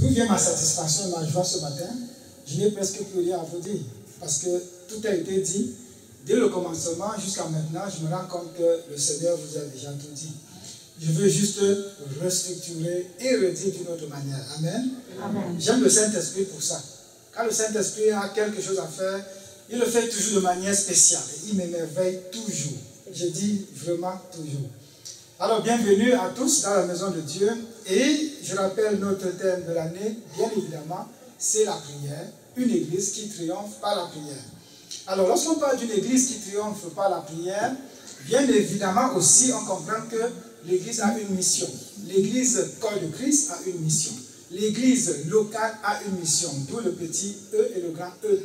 D'où vient ma satisfaction et ma joie ce matin? Je n'ai presque plus rien à vous dire. Parce que tout a été dit. Dès le commencement jusqu'à maintenant, je me rends compte que le Seigneur vous a déjà tout dit. Je veux juste restructurer et redire d'une autre manière. Amen. Amen. J'aime le Saint-Esprit pour ça. Quand le Saint-Esprit a quelque chose à faire, il le fait toujours de manière spéciale. Il m'émerveille toujours. Je dis vraiment toujours. Alors, bienvenue à tous dans la maison de Dieu. Et je rappelle notre thème de l'année, bien évidemment, c'est la prière. Une église qui triomphe par la prière. Alors, lorsqu'on parle d'une église qui triomphe par la prière, bien évidemment aussi, on comprend que l'église a une mission. L'église corps de Christ a une mission. L'église locale a une mission. D'où le petit E et le grand E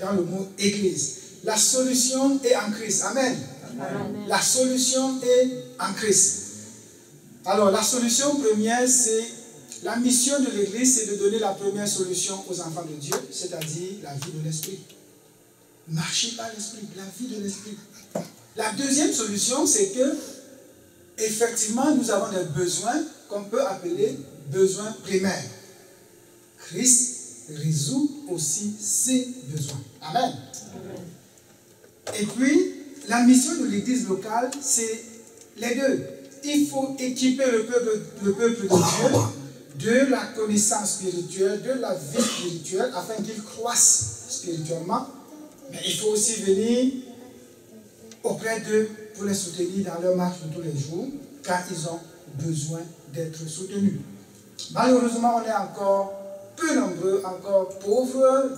dans le mot église. La solution est en Christ. Amen. Amen. La solution est en Christ. Alors, la solution première, c'est la mission de l'église, c'est de donner la première solution aux enfants de Dieu, c'est-à-dire la vie de l'esprit. Marcher par l'esprit, la vie de l'esprit. La deuxième solution, c'est que, effectivement, nous avons des besoins qu'on peut appeler besoins primaires. Christ résout aussi ces besoins. Amen. Amen. Et puis, la mission de l'église locale, c'est les deux. Il faut équiper le peuple de Dieu de la connaissance spirituelle, de la vie spirituelle, afin qu'ils croissent spirituellement. Mais il faut aussi venir auprès d'eux pour les soutenir dans leur marche de tous les jours, car ils ont besoin d'être soutenus. Malheureusement, on est encore peu nombreux, encore pauvres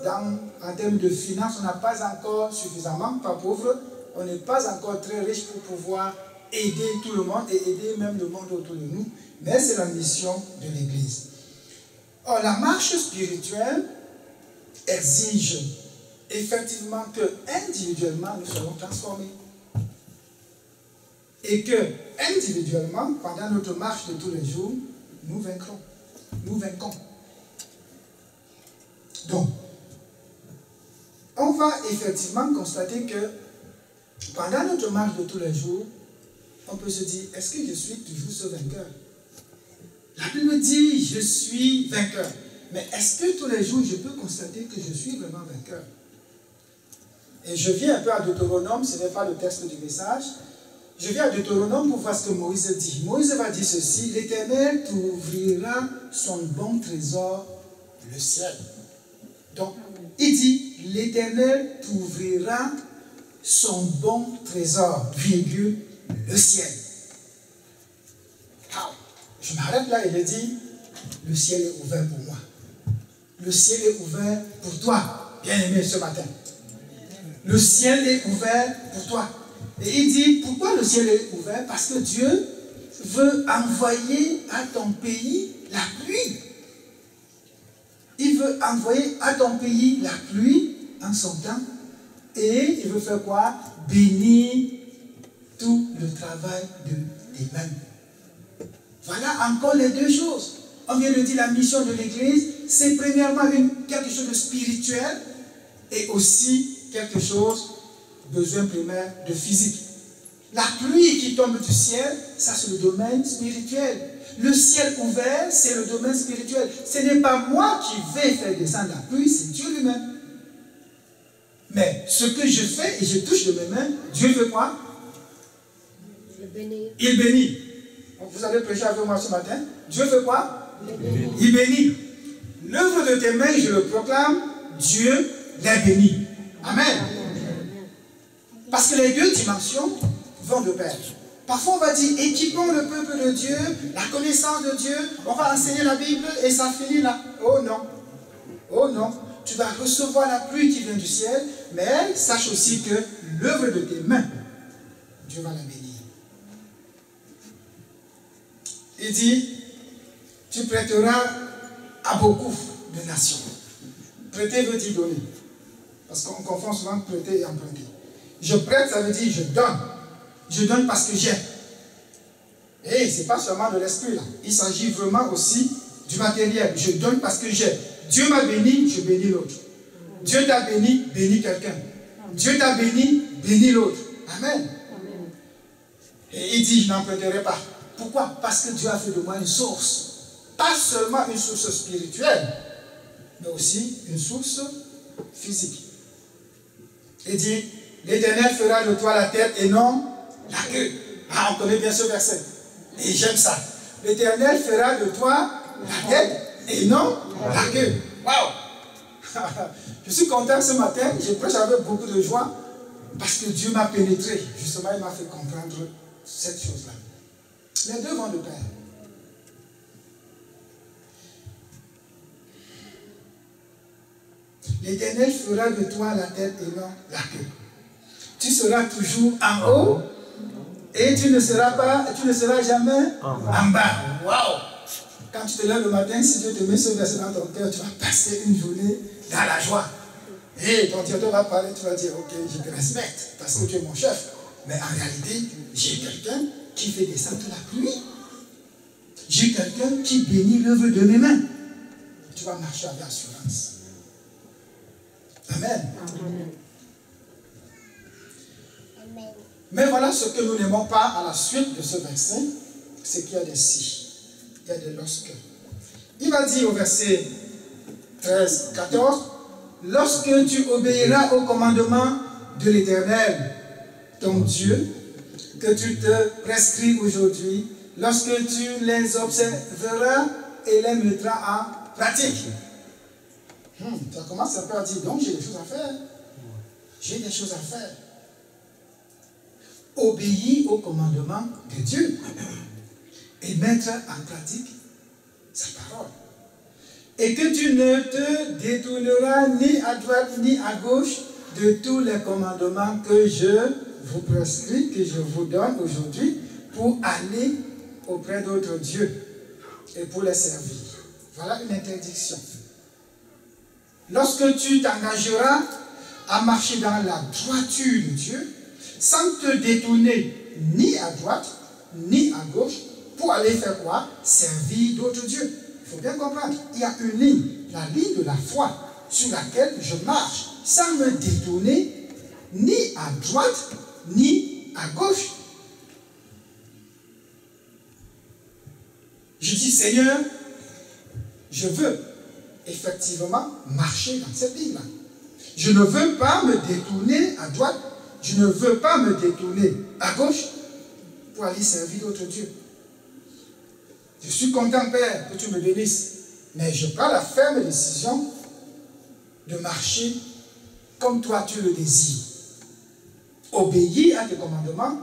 en termes de finances. On n'a pas encore suffisamment, pas pauvres, on n'est pas encore très riches pour pouvoir aider tout le monde et aider même le monde autour de nous. Mais c'est la mission de l'Église. Or, la marche spirituelle exige effectivement que individuellement nous serons transformés. Et que individuellement, pendant notre marche de tous les jours, nous vaincrons. Nous vaincrons. Donc, on va effectivement constater que pendant notre marche de tous les jours, on peut se dire, est-ce que je suis toujours ce vainqueur? La Bible dit, je suis vainqueur. Mais est-ce que tous les jours, je peux constater que je suis vraiment vainqueur? Et je viens un peu à Deutéronome, ce n'est pas le texte du message. Je viens à Deutéronome pour voir ce que Moïse dit. Moïse va dire ceci, l'Éternel t'ouvrira son bon trésor, le ciel. Donc, il dit, l'Éternel t'ouvrira son bon trésor, virgule, le ciel. Je m'arrête là et je dis, le ciel est ouvert pour moi. Le ciel est ouvert pour toi, bien-aimé, ce matin. Le ciel est ouvert pour toi. Et il dit, pourquoi le ciel est ouvert? Parce que Dieu veut envoyer à ton pays la pluie. Il veut envoyer à ton pays la pluie en son temps. Et il veut faire quoi? Bénir tout le travail de tes mains. Voilà encore les deux choses. On vient de dire la mission de l'Église, c'est premièrement quelque chose de spirituel et aussi quelque chose, besoin primaire de physique. La pluie qui tombe du ciel, ça c'est le domaine spirituel. Le ciel ouvert, c'est le domaine spirituel. Ce n'est pas moi qui vais faire descendre la pluie, c'est Dieu lui-même. Mais ce que je fais et je touche de mes mains, Dieu fait quoi? Il bénit. Vous allez prêcher avec moi ce matin. Dieu fait quoi? Il bénit. L'œuvre de tes mains, je le proclame, Dieu les bénit. Amen. Parce que les deux dimensions vont de pair. Parfois on va dire, équipons le peuple de Dieu, la connaissance de Dieu, on va enseigner la Bible et ça finit là. Oh non. Oh non. Tu vas recevoir la pluie qui vient du ciel, mais sache aussi que l'œuvre de tes mains, Dieu va la bénir. Il dit, tu prêteras à beaucoup de nations. Prêter veut dire donner. Parce qu'on confond souvent prêter et emprunter. Je prête, ça veut dire je donne. Je donne parce que j'ai. Et ce n'est pas seulement de l'esprit là. Il s'agit vraiment aussi du matériel. Je donne parce que j'ai. Dieu m'a béni, je bénis l'autre. Dieu t'a béni, bénis quelqu'un. Dieu t'a béni, bénis l'autre. Amen. Et il dit, je n'emprunterai pas. Pourquoi? Parce que Dieu a fait de moi une source. pas seulement une source spirituelle, mais aussi une source physique. Il dit, l'Éternel fera de toi la tête et non la queue. Ah, on connaît bien ce verset. Et j'aime ça. L'Éternel fera de toi la tête et non la queue. Waouh! Je suis content ce matin, je prêche avec beaucoup de joie parce que Dieu m'a pénétré. Justement, il m'a fait comprendre cette chose-là. Les deux vont de pair. L'Éternel fera de toi la tête et non la queue. Tu seras toujours en haut et tu ne seras jamais en bas. Waouh! Quand tu te lèves le matin, si Dieu te met ce verset dans ton cœur, tu vas passer une journée dans la joie. Et ton directeur va parler, tu vas dire, ok, je te respecte parce que tu es mon chef. Mais en réalité, j'ai quelqu'un qui fait descendre la pluie. J'ai quelqu'un qui bénit l'œuvre de mes mains. Tu vas marcher avec assurance. Amen. Amen. Mais voilà ce que nous n'aimons pas à la suite de ce verset, c'est qu'il y a des si, il y a des lorsque. Il va dire au verset 13, 14, lorsque tu obéiras au commandement de l'Éternel, ton Dieu, que tu te prescris aujourd'hui, lorsque tu les observeras et les mettras en pratique. Ça commence un peu à dire, donc j'ai des choses à faire. J'ai des choses à faire. Obéir au commandement de Dieu et mettre en pratique sa parole. Et que tu ne te détourneras ni à droite ni à gauche de tous les commandements que je vous prescris, que je vous donne aujourd'hui pour aller auprès d'autres dieux et pour les servir. Voilà une interdiction. Lorsque tu t'engageras à marcher dans la droiture de Dieu, sans te détourner ni à droite, ni à gauche, pour aller faire quoi? Servir d'autres dieux. Il faut bien comprendre, il y a une ligne, la ligne de la foi, sur laquelle je marche, sans me détourner ni à droite, ni à gauche. Je dis, Seigneur, je veux effectivement marcher dans cette ligne-là. Je ne veux pas me détourner à droite, je ne veux pas me détourner à gauche pour aller servir d'autres dieux. Je suis content, Père, que tu me bénisses, mais je prends la ferme décision de marcher comme toi tu le désires. Obéir à tes commandements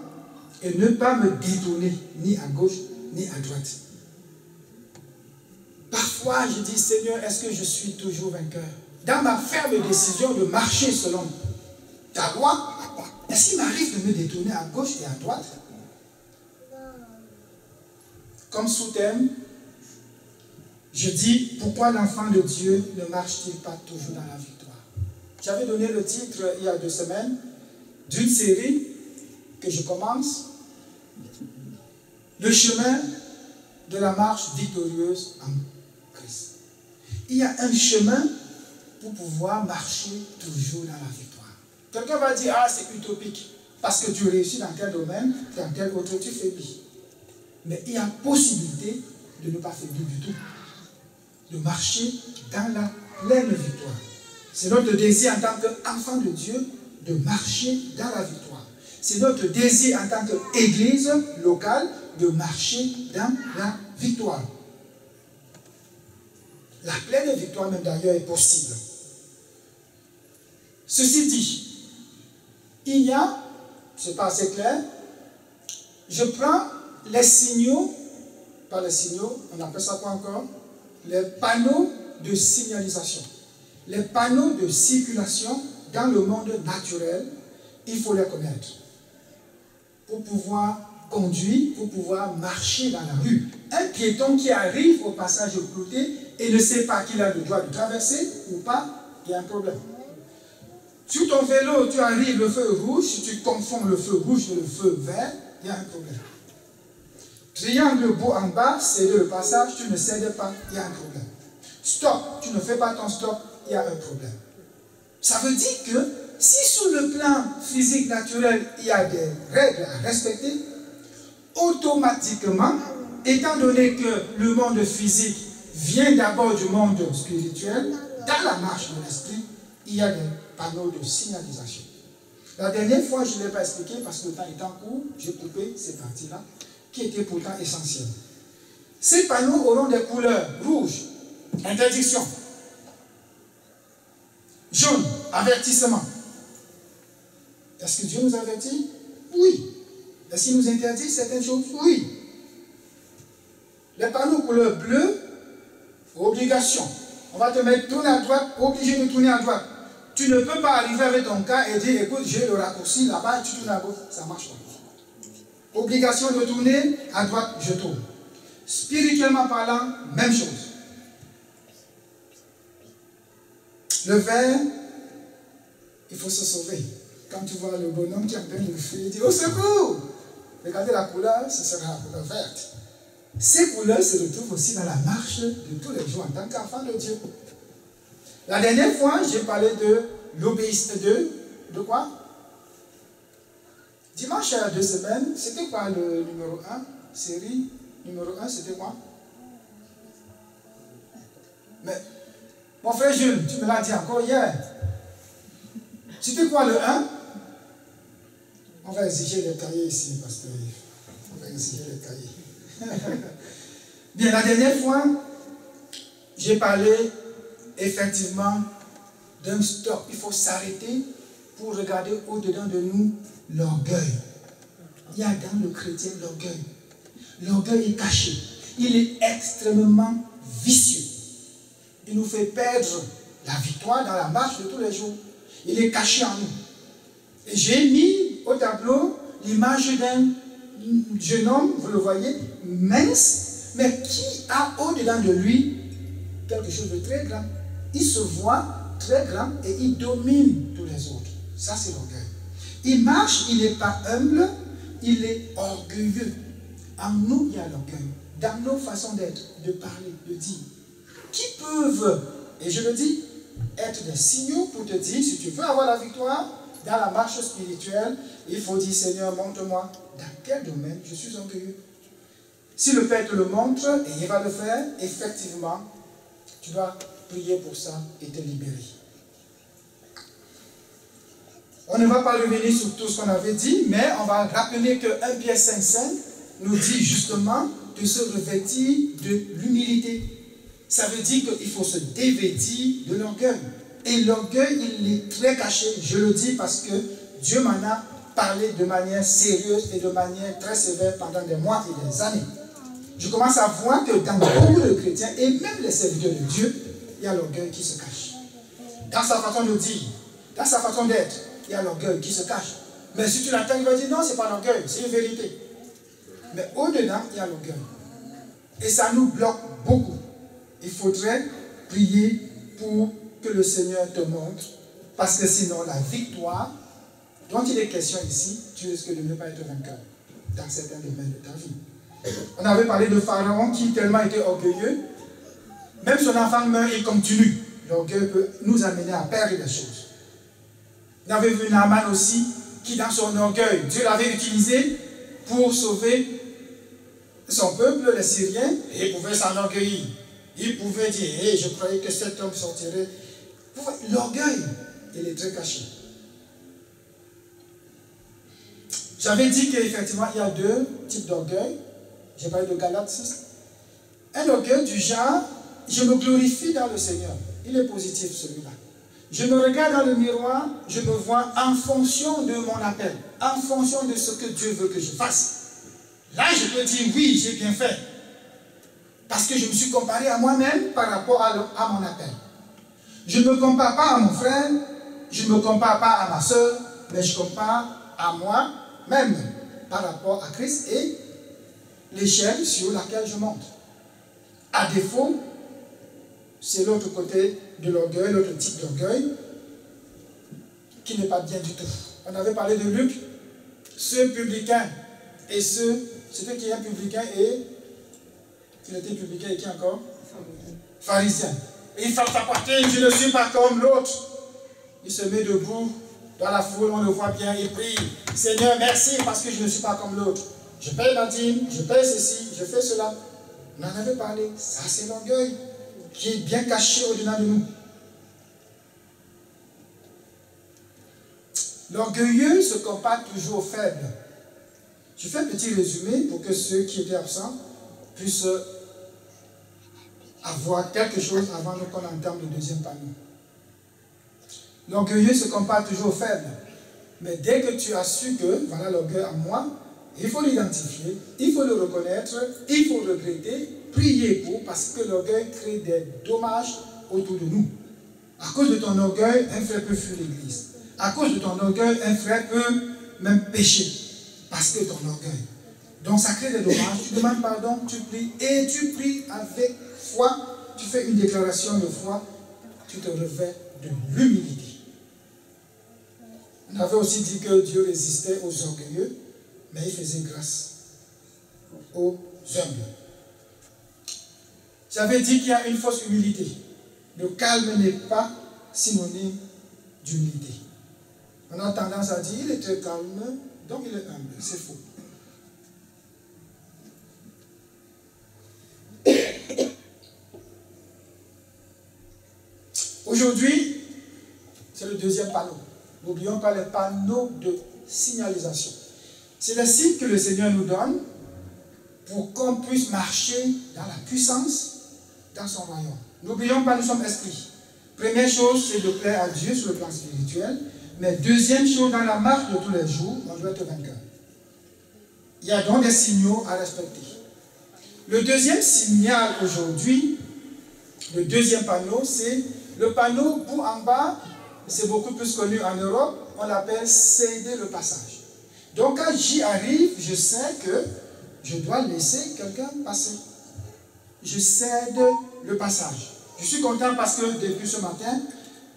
et ne pas me détourner ni à gauche ni à droite. Parfois, je dis, Seigneur, est-ce que je suis toujours vainqueur? Dans ma ferme décision de marcher selon ta loi, est-ce qu'il m'arrive de me détourner à gauche et à droite? Comme sous thème, je dis, pourquoi l'enfant de Dieu ne marche-t-il pas toujours dans la victoire? J'avais donné le titre il y a 2 semaines d'une série que je commence, le chemin de la marche victorieuse en Christ. Il y a un chemin pour pouvoir marcher toujours dans la victoire. Quelqu'un va dire, ah, c'est utopique, parce que tu réussis dans tel domaine, dans tel autre, tu faiblis. Mais il y a possibilité de ne pas faiblir du tout, de marcher dans la pleine victoire. C'est notre désir en tant qu'enfant de Dieu de marcher dans la victoire. C'est notre désir en tant qu'église locale de marcher dans la victoire. La pleine victoire même d'ailleurs est possible. Ceci dit, il y a, c'est pas assez clair, je prends les signaux, pas les signaux, on appelle ça quoi encore? Les panneaux de signalisation. Les panneaux de circulation dans le monde naturel, il faut les connaître. Pour pouvoir conduire, pour pouvoir marcher dans la rue. Un piéton qui arrive au passage clouté et ne sait pas qu'il a le droit de traverser ou pas, il y a un problème. Sur ton vélo, tu arrives le feu rouge, si tu confonds le feu rouge et le feu vert, il y a un problème. Triangle beau en bas, c'est le passage, tu ne cèdes pas, il y a un problème. Stop, tu ne fais pas ton stop, il y a un problème. Ça veut dire que si sur le plan physique naturel, il y a des règles à respecter, automatiquement, étant donné que le monde physique vient d'abord du monde spirituel. Dans la marche de l'esprit, il y a des panneaux de signalisation. La dernière fois, je ne l'ai pas expliqué parce que le temps étant court, j'ai coupé ces parties-là qui étaient pourtant essentielles. Ces panneaux auront des couleurs rouge, interdiction, jaune, avertissement. Est-ce que Dieu nous avertit? Oui. Est-ce qu'il nous interdit certaines choses? Oui. Les panneaux couleur bleue, obligation. On va te mettre tourner à droite, obligé de tourner à droite. Tu ne peux pas arriver avec ton cas et dire, écoute, j'ai le raccourci là-bas, tu tournes à gauche. Ça ne marche pas. Obligation de tourner à droite, je tourne. Spirituellement parlant, même chose. Le vert, il faut se sauver. Quand tu vois le bonhomme qui est en train de fuir, il dit, au secours! Regardez la couleur, ce sera la couleur verte. Ces couleurs se retrouvent aussi dans la marche de tous les jours en tant qu'enfant de Dieu. La dernière fois, j'ai parlé de l'obéissance de quoi? Dimanche à 2 semaines, c'était quoi le numéro 1? Série numéro 1, c'était quoi? Mais, mon frère Jules, tu me l'as dit encore hier. C'était quoi le 1? On va exiger les cahiers ici, parce que on va exiger les cahiers. Bien, la dernière fois, j'ai parlé effectivement d'un stop. Il faut s'arrêter pour regarder au-dedans de nous l'orgueil. Il y a dans le chrétien l'orgueil. L'orgueil est caché. Il est extrêmement vicieux. Il nous fait perdre la victoire dans la marche de tous les jours. Il est caché en nous. Et j'ai mis au tableau l'image d'un jeune homme, vous le voyez, mince, mais qui a au-dedans de lui quelque chose de très grand. Il se voit très grand et il domine tous les autres. Ça, c'est l'orgueil. Il marche, il n'est pas humble, il est orgueilleux. En nous, il y a l'orgueil. Dans nos façons d'être, de parler, de dire. Qui peuvent, et je le dis, être des signaux pour te dire, si tu veux avoir la victoire dans la marche spirituelle, il faut dire, Seigneur, montre-moi dans quel domaine je suis orgueilleux. Si le Père te le montre, et il va le faire, effectivement, tu dois prier pour ça et te libérer. On ne va pas revenir sur tout ce qu'on avait dit, mais on va rappeler que 1 Pierre 5,5 nous dit justement de se revêtir de l'humilité. Ça veut dire qu'il faut se dévêtir de l'orgueil. Et l'orgueil, il est très caché. Je le dis parce que Dieu m'en a parlé de manière sérieuse et de manière très sévère pendant des mois et des années. Je commence à voir que dans beaucoup de chrétiens, et même les serviteurs de Dieu, il y a l'orgueil qui se cache. Dans sa façon de dire, dans sa façon d'être, il y a l'orgueil qui se cache. Mais si tu l'entends, il va dire non, ce n'est pas l'orgueil, c'est une vérité. Mais au-dedans, il y a l'orgueil. Et ça nous bloque beaucoup. Il faudrait prier pour que le Seigneur te montre, parce que sinon la victoire dont il est question ici, tu risques de ne pas être vainqueur dans certains domaines de ta vie. On avait parlé de Pharaon qui tellement était orgueilleux, même son enfant meurt et continue. L'orgueil peut nous amener à perdre des choses. On avait vu Naaman aussi, qui dans son orgueil, Dieu l'avait utilisé pour sauver son peuple, les Syriens, et il pouvait s'enorgueillir. Il pouvait dire, hey, je croyais que cet homme sortirait. L'orgueil, il est très caché. J'avais dit qu'effectivement, il y a deux types d'orgueil. J'ai parlé de Galates 6. Un orgueil du genre, je me glorifie dans le Seigneur. Il est positif celui-là. Je me regarde dans le miroir, je me vois en fonction de mon appel, en fonction de ce que Dieu veut que je fasse. Là, je peux dire, oui, j'ai bien fait. Parce que je me suis comparé à moi-même par rapport à mon appel. Je ne me compare pas à mon frère, je ne me compare pas à ma soeur, mais je compare à moi-même par rapport à Christ et l'échelle sur laquelle je monte. À défaut, c'est l'autre côté de l'orgueil, l'autre type d'orgueil, qui n'est pas bien du tout. On avait parlé de Luc, ce publicain et c'était qui est un publicain et il était publicain et qui encore? Pharisien. Et il frappe sa poitrine, je ne suis pas comme l'autre. Il se met debout dans la foule, on le voit bien, il prie. Seigneur, merci parce que je ne suis pas comme l'autre. Je paye ma dîme, je paye ceci, je fais cela. On en avait parlé. Ça, c'est l'orgueil qui est bien caché au-dedans de nous. L'orgueilleux se compare toujours aux faibles. Je fais un petit résumé pour que ceux qui étaient absents puissent avoir quelque chose avant qu'on entame le deuxième panneau. L'orgueilleux se compare toujours aux faibles. Mais dès que tu as su que, voilà l'orgueil en moi, il faut l'identifier, il faut le reconnaître, il faut le regretter, prier pour, parce que l'orgueil crée des dommages autour de nous. À cause de ton orgueil, un frère peut fuir l'église. À cause de ton orgueil, un frère peut même pécher. Parce que ton orgueil. Donc ça crée des dommages. Tu demandes pardon, tu pries. Et tu pries avec foi. Tu fais une déclaration de foi. Tu te revêts de l'humilité. On avait aussi dit que Dieu résistait aux orgueilleux, mais il faisait grâce aux humbles. J'avais dit qu'il y a une fausse humilité. Le calme n'est pas synonyme d'humilité. On a tendance à dire, il est très calme, donc il est humble. C'est faux. Aujourd'hui, c'est le deuxième panneau. N'oublions pas les panneaux de signalisation. C'est le signe que le Seigneur nous donne pour qu'on puisse marcher dans la puissance dans son royaume. N'oublions pas, nous sommes esprits. Première chose, c'est de plaire à Dieu sur le plan spirituel. Mais deuxième chose, dans la marche de tous les jours, on doit être vainqueur. Il y a donc des signaux à respecter. Le deuxième signal aujourd'hui, le deuxième panneau, c'est le panneau bout en bas. C'est beaucoup plus connu en Europe. On l'appelle céder le passage. Donc quand j'y arrive, je sais que je dois laisser quelqu'un passer. Je cède le passage. Je suis content parce que depuis ce matin,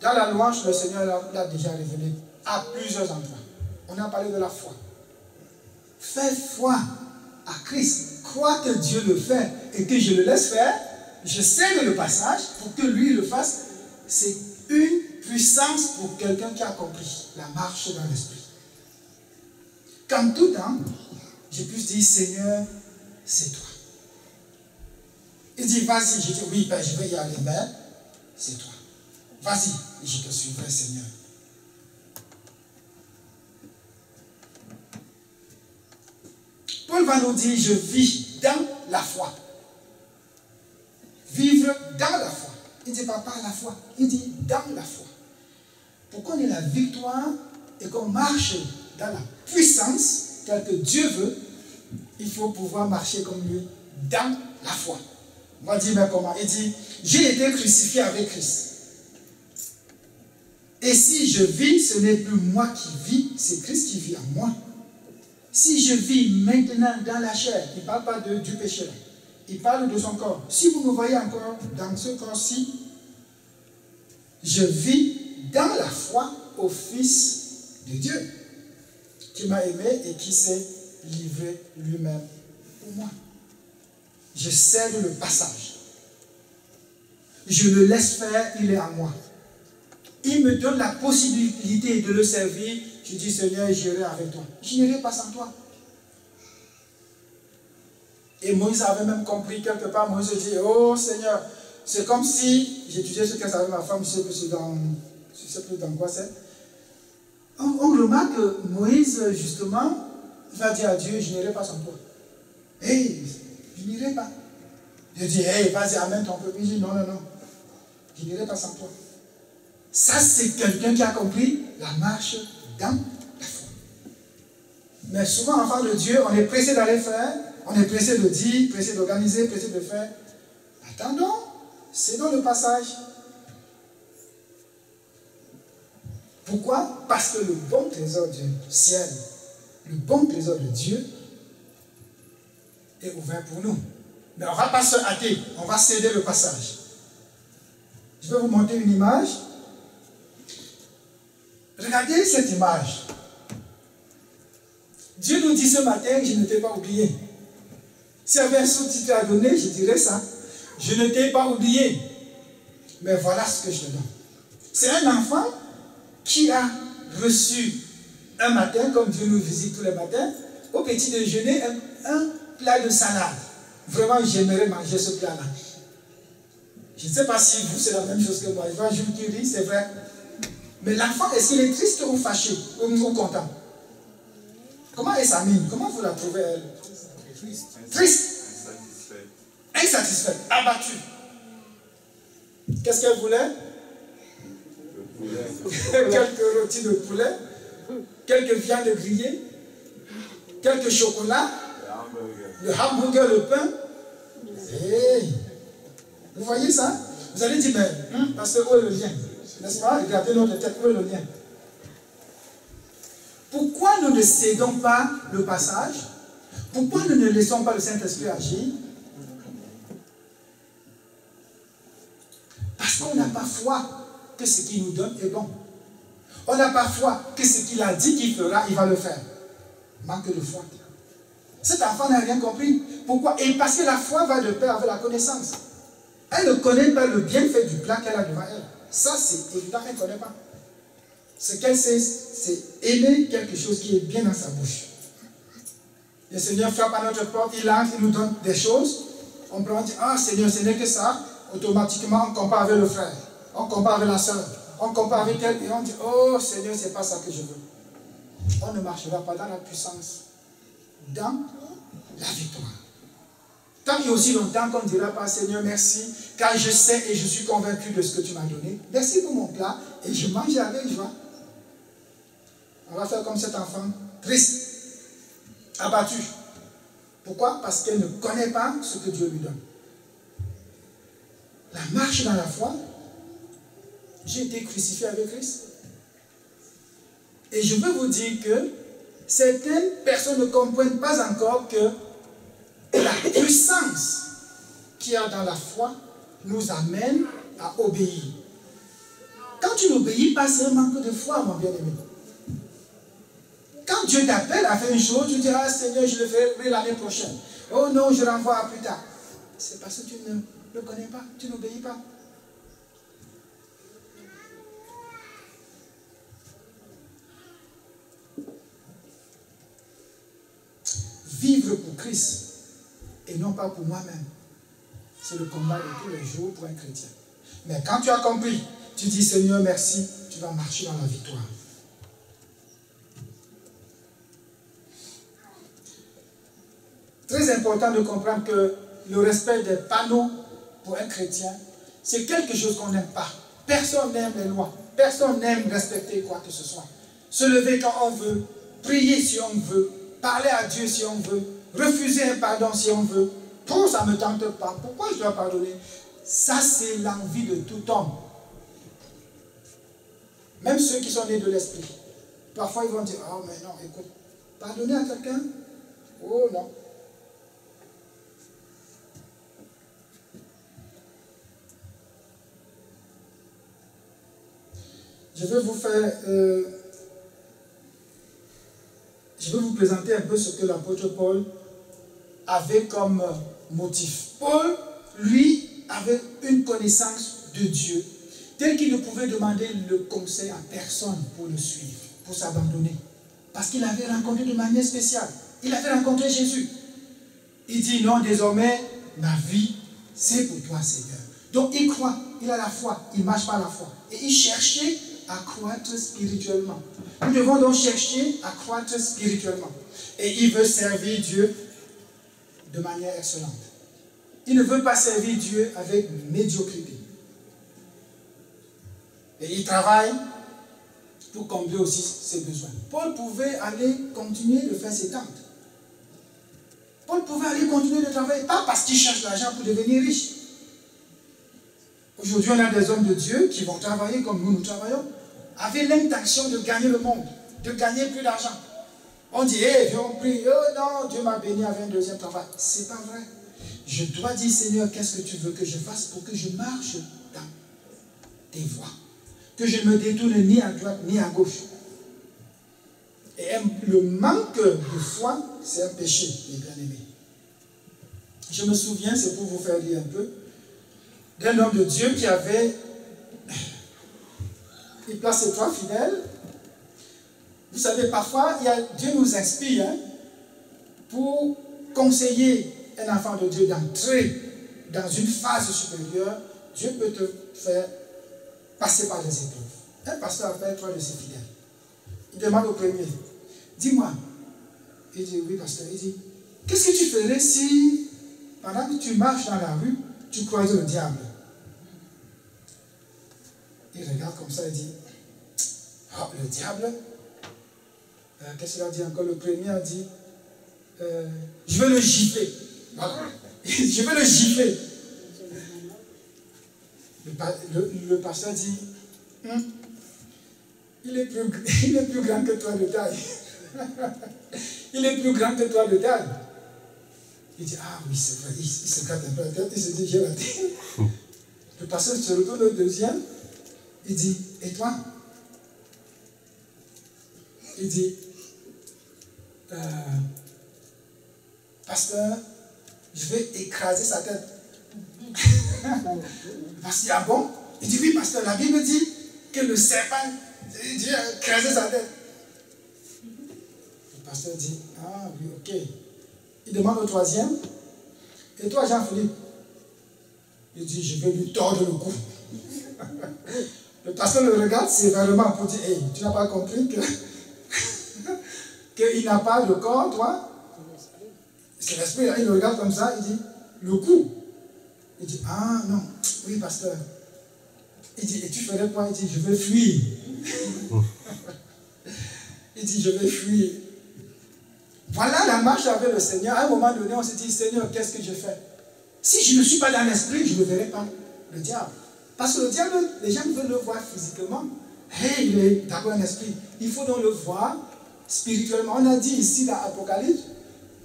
dans la louange, le Seigneur l'a déjà révélé à plusieurs endroits. On a parlé de la foi. Fais foi à Christ. Crois que Dieu le fait et que je le laisse faire. Je cède le passage pour que lui le fasse. C'est une puissance pour quelqu'un qui a compris la marche dans l'esprit. Qu'en tout temps, je puisse dire, Seigneur, c'est toi. Il dit, vas-y. Je dis, oui, ben, je vais y aller, mais c'est toi. Vas-y, je te suivrai, Seigneur. Paul va nous dire, je vis dans la foi. Vivre dans la foi. Il ne dit pas par la foi, il dit dans la foi. Pour qu'on ait la victoire et qu'on marche dans la puissance telle que Dieu veut, il faut pouvoir marcher comme lui dans la foi. On va dire, mais comment? Il dit, j'ai été crucifié avec Christ. Et si je vis, ce n'est plus moi qui vis, c'est Christ qui vit en moi. Si je vis maintenant dans la chair, il ne parle pas du péché là. Il parle de son corps. Si vous me voyez encore dans ce corps-ci, je vis dans la foi au Fils de Dieu, qui m'a aimé et qui s'est livré lui-même pour moi. Je cède le passage. Je le laisse faire, il est en moi. Il me donne la possibilité de le servir. Je dis, Seigneur, j'irai avec toi. Je n'irai pas sans toi. Et Moïse avait même compris quelque part. Moïse dit, oh Seigneur, c'est comme si, j'étudiais ce que savait ma femme, je ne sais plus dans quoi c'est. On remarque que Moïse, justement, va dire à Dieu, je n'irai pas sans toi. Hey, je n'irai pas. Dieu dit, hey, vas-y, amène ton peuple. Il dit, non, non, non. Je n'irai pas sans toi. Ça, c'est quelqu'un qui a compris la marche dans la foi. Mais souvent, enfant de Dieu, on est pressé d'aller faire, on est pressé de dire, pressé d'organiser, pressé de faire. Attendons, c'est dans le passage. Pourquoi? Parce que le bon trésor du ciel, le bon trésor de Dieu est ouvert pour nous. Mais on ne va pas se hâter, on va céder le passage. Je vais vous montrer une image. Regardez cette image. Dieu nous dit ce matin, je ne t'ai pas oublié. S'il y avait un sous-titre à donner, je dirais ça. Je ne t'ai pas oublié. Mais voilà ce que je te donne. C'est un enfant qui a reçu un matin, comme Dieu nous visite tous les matins, au petit déjeuner, un plat de salade. Vraiment, j'aimerais manger ce plat-là. Je ne sais pas si vous, c'est la même chose que moi. Je vois Jules qui rit, c'est vrai. Mais l'enfant, est-ce qu'il est triste ou fâché ou content? Comment est sa mine? Comment vous la trouvez, elle? Triste. Insatisfaite. Abattue. Qu'est-ce qu'elle voulait? Quelques rôtis de poulet, quelques viandes grillées, quelques chocolats, le hamburger, le pain. Hey. Vous voyez ça? Vous allez dire, mais parce que où est le lien? N'est-ce pas? Regardez notre tête, où est le lien? Pourquoi nous ne cédons pas le passage? Pourquoi nous ne laissons pas le Saint-Esprit agir? Parce qu'on n'a pas foi que ce qu'il nous donne est bon. On n'a pas foi que ce qu'il a dit qu'il fera, il va le faire. Manque de foi. Cet enfant n'a rien compris. Pourquoi? Et parce que la foi va de pair avec la connaissance. Elle ne connaît pas le bienfait du plat qu'elle a devant elle. Ça, c'est évident, elle ne connaît pas. Ce qu'elle sait, c'est aimer quelque chose qui est bien dans sa bouche. Le Seigneur frappe à notre porte, il entre, il nous donne des choses. On peut dire, ah Seigneur, ce n'est que ça. Automatiquement, on compare avec le frère. On compare avec la soeur. On compare avec elle et on dit, oh Seigneur, ce n'est pas ça que je veux. On ne marchera pas dans la puissance, dans la victoire. Tant et aussi longtemps qu'on ne dira pas, Seigneur, merci, car je sais et je suis convaincu de ce que tu m'as donné. Merci pour mon plat et je mange avec joie. On va faire comme cet enfant, triste, abattu. Pourquoi? Parce qu'elle ne connaît pas ce que Dieu lui donne. La marche dans la foi, j'ai été crucifié avec Christ. Et je veux vous dire que certaines personnes ne comprennent pas encore que la puissance qu'il y a dans la foi nous amène à obéir. Quand tu n'obéis pas, c'est un manque de foi, mon bien-aimé. Quand Dieu t'appelle à faire une chose, tu dis, ah Seigneur, je le ferai l'année prochaine. Oh non, je renvoie à plus tard. C'est parce que tu ne le connais pas, tu n'obéis pas. Vivre pour Christ et non pas pour moi-même. C'est le combat de tous les jours pour un chrétien. Mais quand tu as compris, tu dis Seigneur merci, tu vas marcher dans la victoire. Très important de comprendre que le respect des panneaux pour un chrétien, c'est quelque chose qu'on n'aime pas. Personne n'aime les lois. Personne n'aime respecter quoi que ce soit. Se lever quand on veut, prier si on veut, parler à Dieu si on veut, refuser un pardon si on veut. Tout ça ne me tente pas. Pourquoi je dois pardonner? Ça, c'est l'envie de tout homme. Même ceux qui sont nés de l'esprit. Parfois, ils vont dire, oh mais non, écoute, pardonner à quelqu'un? Oh non. Je vais vous faire... je vais vous présenter un peu ce que l'apôtre Paul avait comme motif. Paul, lui, avait une connaissance de Dieu, tel qu'il ne pouvait demander le conseil à personne pour le suivre, pour s'abandonner. Parce qu'il avait rencontré de manière spéciale. Il avait rencontré Jésus. Il dit, non, désormais, ma vie, c'est pour toi, Seigneur. Donc, il croit, il a la foi, il marche par la foi. Et il cherchait à croître spirituellement. Nous devons donc chercher à croître spirituellement. Et il veut servir Dieu de manière excellente. Il ne veut pas servir Dieu avec médiocrité. Et il travaille pour combler aussi ses besoins. Paul pouvait aller continuer de faire ses tentes. Paul pouvait aller continuer de travailler, pas parce qu'il cherche l'argent pour devenir riche. Aujourd'hui, on a des hommes de Dieu qui vont travailler comme nous travaillons, avec l'intention de gagner le monde, de gagner plus d'argent. On dit, hé, viens, on prie, oh non, Dieu m'a béni avec un deuxième travail. C'est pas vrai. Je dois dire, Seigneur, qu'est-ce que tu veux que je fasse pour que je marche dans tes voies, que je ne me détourne ni à droite ni à gauche. Et le manque de foi, c'est un péché, les bien-aimés. Je me souviens, c'est pour vous faire lire un peu, d'un homme de Dieu qui avait, il place ses trois fidèles. Vous savez, parfois, Dieu nous inspire pour conseiller un enfant de Dieu d'entrer dans une phase supérieure, Dieu peut te faire passer par des épreuves. Un pasteur appelle toi de ses fidèles. Il demande au premier, dis-moi. Il dit, oui pasteur. Il dit, qu'est-ce que tu ferais si, pendant que tu marches dans la rue, tu croises le diable? Il regarde comme ça et dit, oh, le diable? Qu'est-ce qu'il a dit encore? Le premier a dit, je vais le gifler. Voilà. Je vais le gifler. Le pasteur dit, il est plus grand que toi de taille. Il est plus grand que toi de taille. Il dit, ah oui, c'est vrai. Il se gratte un peu la tête. Il se dit, j'ai raté. Le pasteur se retourne au deuxième. Il dit, et toi? Il dit, pasteur, je vais écraser sa tête. Parce qu'il y a bon. Il dit, oui, pasteur, la Bible dit que le serpent, Dieu a écrasé sa tête. Le pasteur dit, ah oui, ok. Il demande au troisième, et toi, Jean-Philippe? Il dit, je vais lui tordre le cou. Le pasteur le regarde sévèrement pour dire, hey, tu n'as pas compris qu'il n'a pas de corps, toi? C'est l'esprit, il le regarde comme ça, il dit, le cou. Il dit, ah non, oui, pasteur. Il dit, et tu ferais quoi? Il dit, je vais fuir. Il dit, je vais fuir. Voilà la marche avec le Seigneur. À un moment donné, on se dit, Seigneur, qu'est-ce que je fais? Si je ne suis pas dans l'esprit, je ne verrai pas le diable. Parce que le diable, les gens veulent le voir physiquement. Hey, il est d'abord un esprit. Il faut donc le voir spirituellement. On a dit ici dans l'Apocalypse,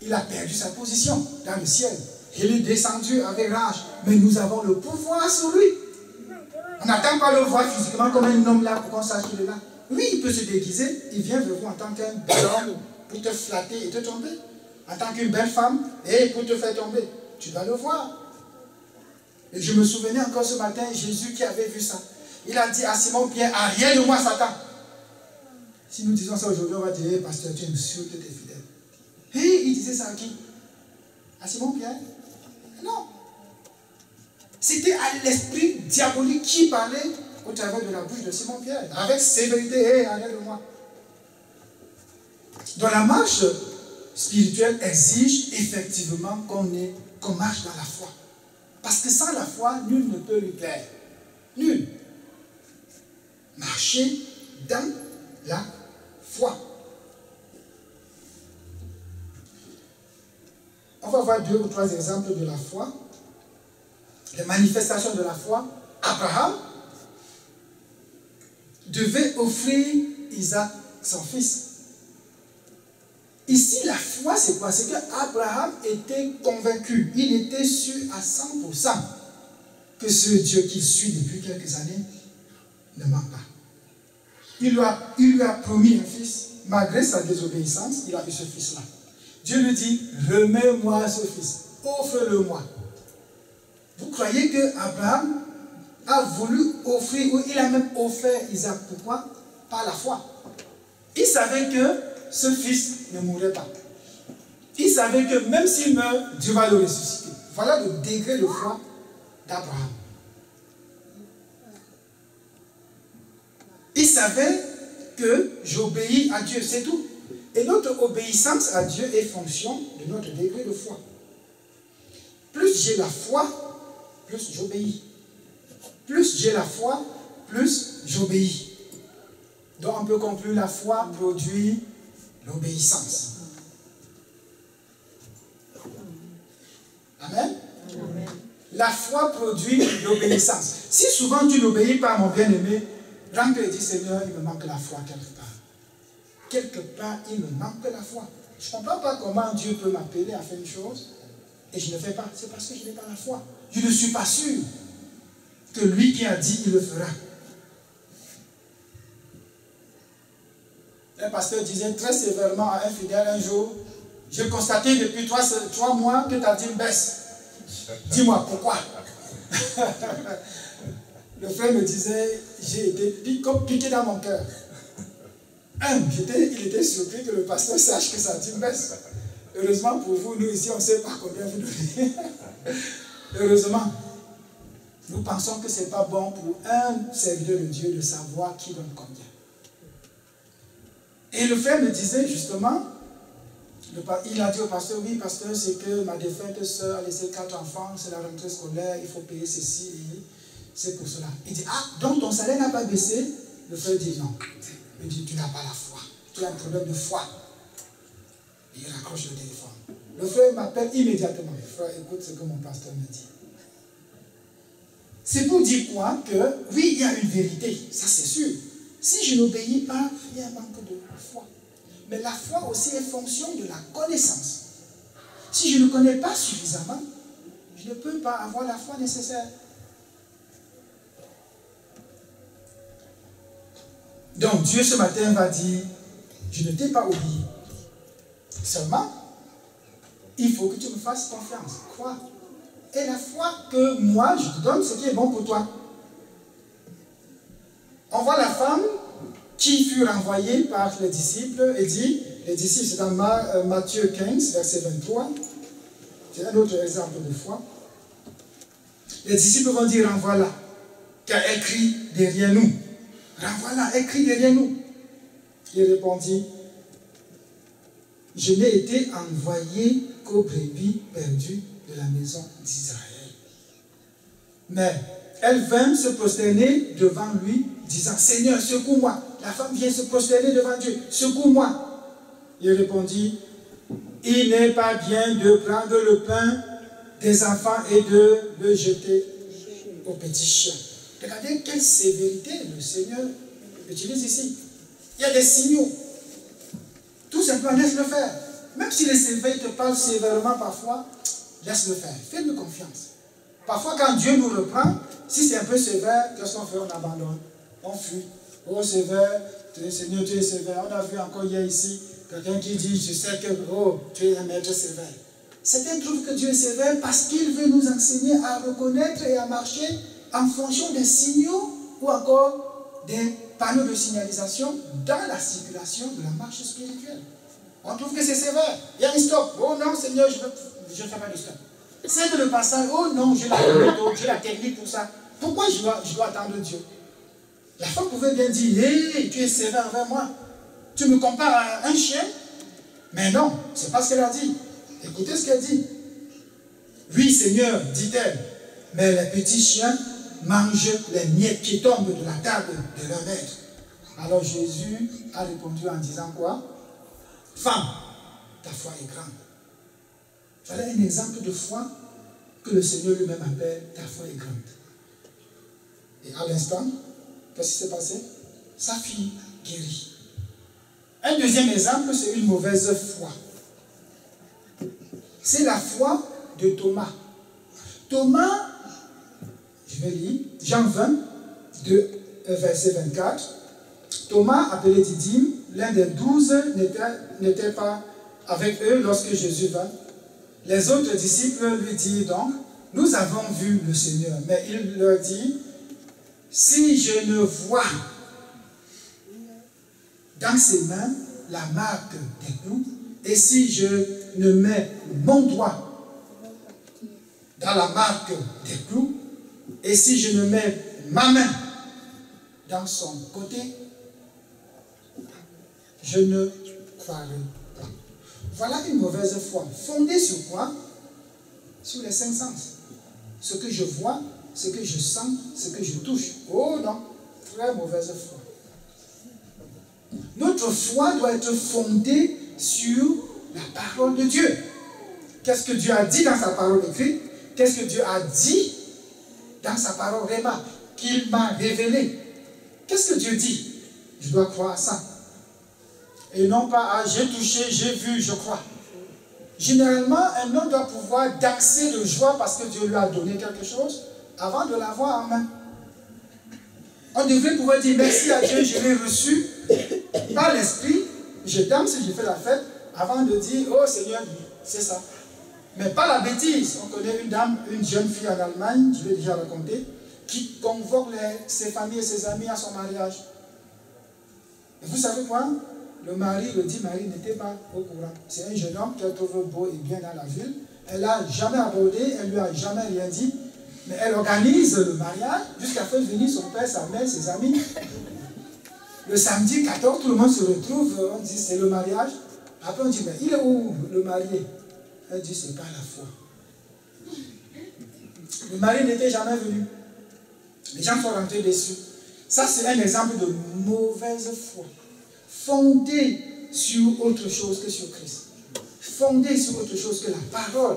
il a perdu sa position dans le ciel. Il est descendu avec rage. Mais nous avons le pouvoir sur lui. On n'attend pas le voir physiquement comme un homme là pour qu'on sache qu'il est là. Oui, il peut se déguiser. Il vient vers vous en tant qu'un bel homme pour te flatter et te tomber. En tant qu'une belle femme, et pour te faire tomber. Tu dois le voir. Et je me souvenais encore ce matin, Jésus qui avait vu ça. Il a dit à Simon-Pierre, arrière de moi, Satan. Si nous disons ça aujourd'hui, on va dire, pasteur, tu insultes tes fidèles. Et il disait ça à qui? À Simon-Pierre? Non. C'était à l'esprit diabolique qui parlait au travers de la bouche de Simon-Pierre. Avec sévérité, et arrière de moi. Donc la marche spirituelle exige effectivement qu'on marche dans la foi. Parce que sans la foi, nul ne peut lui plaire. Nul. Marcher dans la foi. On va voir 2 ou 3 exemples de la foi. Les manifestations de la foi. Abraham devait offrir Isaac, son fils. Ici, la foi, c'est quoi? C'est qu'Abraham était convaincu, il était sûr à 100% que ce Dieu qu'il suit depuis quelques années ne ment pas. Il lui a promis un fils, malgré sa désobéissance, il a eu ce fils-là. Dieu lui dit, remets-moi ce fils, offre-le-moi. Vous croyez qu'Abraham a voulu offrir, ou il a même offert Isaac? Pourquoi? Par la foi. Il savait que ce fils ne mourrait pas. Il savait que même s'il meurt, Dieu va le ressusciter. Voilà le degré de foi d'Abraham. Il savait que j'obéis à Dieu, c'est tout. Et notre obéissance à Dieu est fonction de notre degré de foi. Plus j'ai la foi, plus j'obéis. Plus j'ai la foi, plus j'obéis. Donc on peut conclure, la foi produit l'obéissance. Amen. Amen. La foi produit l'obéissance. Si souvent tu n'obéis pas, mon bien-aimé, rentre et dis, Seigneur, il me manque la foi quelque part. Quelque part, il me manque la foi. Je ne comprends pas comment Dieu peut m'appeler à faire une chose et je ne fais pas. C'est parce que je n'ai pas la foi. Je ne suis pas sûr que lui qui a dit, il le fera. Un pasteur disait très sévèrement à un fidèle un jour, j'ai constaté depuis 3 mois que ta dîme baisse. Dis-moi pourquoi. Le frère me disait, j'ai été piqué dans mon cœur. Il était surpris que le pasteur sache que sa dîme baisse. Heureusement pour vous, nous ici, on ne sait pas combien vous donnez. Heureusement. Nous pensons que ce n'est pas bon pour un serviteur de Dieu de savoir qui donne combien. Et le frère me disait justement, il a dit au pasteur, oui pasteur, c'est que ma défunte soeur a laissé 4 enfants, c'est la rentrée scolaire, il faut payer ceci, et c'est pour cela. Il dit, ah, donc ton salaire n'a pas baissé? Le frère dit non. Il dit, tu n'as pas la foi, tu as un problème de foi. Et il raccroche le téléphone. Le frère m'appelle immédiatement. Frère, écoute ce que mon pasteur me dit. C'est pour dire quoi? Que oui, il y a une vérité, ça c'est sûr. Si je n'obéis pas, il y a un manque de foi. Mais la foi aussi est fonction de la connaissance. Si je ne connais pas suffisamment, je ne peux pas avoir la foi nécessaire. Donc Dieu ce matin va dire, je ne t'ai pas oublié. Seulement, il faut que tu me fasses confiance. Crois. Et la foi que moi, je te donne ce qui est bon pour toi. On voit la femme qui fut renvoyée par les disciples et dit, les disciples, c'est dans Matthieu 15, verset 23. C'est un autre exemple de foi. Les disciples vont dire, renvoie-la, car elle crie derrière nous. Renvoie-la, elle crie derrière nous. Il répondit, je n'ai été envoyé qu'aux brebis perdues de la maison d'Israël. Mais elle vint se prosterner devant lui, disant, Seigneur, secours-moi. La femme vient se prosterner devant Dieu, secours-moi. Il répondit, il n'est pas bien de prendre le pain des enfants et de le jeter aux petits chiens. Regardez quelle sévérité le Seigneur utilise ici. Il y a des signaux. Tout simplement, laisse-le faire. Même si les sévères te parlent sévèrement parfois, laisse-le faire. Fais-lui confiance. Parfois, quand Dieu nous reprend, si c'est un peu sévère, qu'est-ce qu'on fait? On abandonne. On fuit. Oh, sévère, Seigneur, tu es sévère. On a vu encore hier ici, quelqu'un qui dit, je sais que, oh, tu es un maître sévère. Certains trouvent que Dieu est sévère parce qu'il veut nous enseigner à reconnaître et à marcher en fonction des signaux ou encore des panneaux de signalisation dans la circulation de la marche spirituelle. On trouve que c'est sévère. Il y a un stop. Oh non, Seigneur, je ne fais pas de stop. C'est le passage. Oh non, j'ai la méthode, j'ai la technique pour ça. Pourquoi je dois attendre Dieu? La femme pouvait bien dire, hé, tu es sévère envers moi. Tu me compares à un chien? Mais non, c'est pas ce qu'elle a dit. Écoutez ce qu'elle dit. Oui, Seigneur, dit-elle, mais les petits chiens mangent les miettes qui tombent de la table de leur maître. Alors Jésus a répondu en disant quoi? Femme, ta foi est grande. Voilà un exemple de foi que le Seigneur lui-même appelle ta foi est grande. Et à l'instant, qu'est-ce qui s'est passé? Sa fille guérit. Un deuxième exemple, c'est une mauvaise foi. C'est la foi de Thomas. Thomas, je vais lire, Jean 20, verset 24. Thomas, appelé Didyme, l'un des 12, n'était pas avec eux lorsque Jésus vint. Les autres disciples lui dirent donc, nous avons vu le Seigneur. Mais il leur dit, si je ne vois dans ses mains la marque des clous, et si je ne mets mon doigt dans la marque des clous, et si je ne mets ma main dans son côté, je ne croirai pas. Voilà une mauvaise foi. Fondée sur quoi? Sur les 5 sens. Ce que je vois, ce que je sens, ce que je touche. Oh non, très mauvaise foi. Notre foi doit être fondée sur la parole de Dieu. Qu'est-ce que Dieu a dit dans sa parole écrite? Qu'est-ce que Dieu a dit dans sa parole réma, qu'il m'a révélé? Qu'est-ce que Dieu dit? Je dois croire à ça. Et non pas à j'ai touché, j'ai vu, je crois. Généralement, un homme doit pouvoir danser de joie parce que Dieu lui a donné quelque chose avant de l'avoir en main. On devrait pouvoir dire merci à Dieu, je l'ai reçu par l'esprit, je danse, je fais la fête, avant de dire oh Seigneur, c'est ça. Mais pas la bêtise. On connaît une dame, une jeune fille en Allemagne, je l'ai déjà raconté, qui convoque ses familles et ses amis à son mariage. Et vous savez quoi? le mari, le dit Marie n'était pas au courant. C'est un jeune homme qu'elle trouve beau et bien dans la ville. Elle l'a jamais abordé, elle lui a jamais rien dit. Mais elle organise le mariage jusqu'à faire venir son père, sa mère, ses amis. Le samedi 14, tout le monde se retrouve, on dit c'est le mariage. Après on dit mais il est où le marié? Elle dit c'est pas la foi. Le mari n'était jamais venu. Les gens sont rentrés déçus. Ça c'est un exemple de mauvaise foi. Fondée sur autre chose que sur Christ. Fondée sur autre chose que la parole.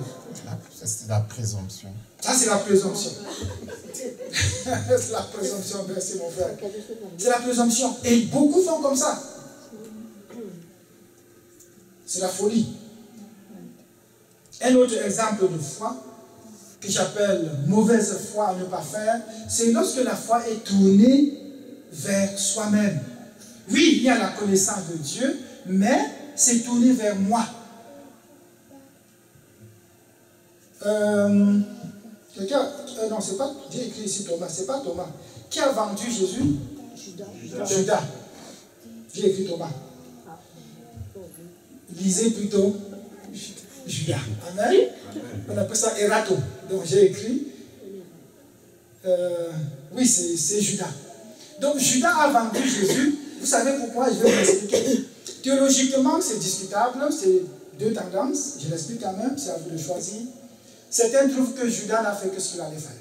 C'est la présomption. Ça, c'est la présomption. C'est la présomption, merci mon frère. C'est la présomption. Et beaucoup font comme ça. C'est la folie. Un autre exemple de foi, que j'appelle mauvaise foi à ne pas faire, c'est lorsque la foi est tournée vers soi-même. Oui, il y a la connaissance de Dieu, mais c'est tourné vers moi. Quelqu'un, non, c'est pas, j'ai écrit ici Thomas, c'est pas Thomas. Qui a vendu Jésus? Judas. J'ai écrit Thomas. Lisez plutôt Judas. Amen. On appelle ça Erato. Donc j'ai écrit. Oui, c'est Judas. Donc Judas a vendu Jésus. Vous savez pourquoi? Je vais vous expliquer. Théologiquement, c'est discutable. C'est deux tendances. Je l'explique quand même. C'est à vous de choisir. Certains trouvent que Judas n'a fait que ce qu'il allait faire.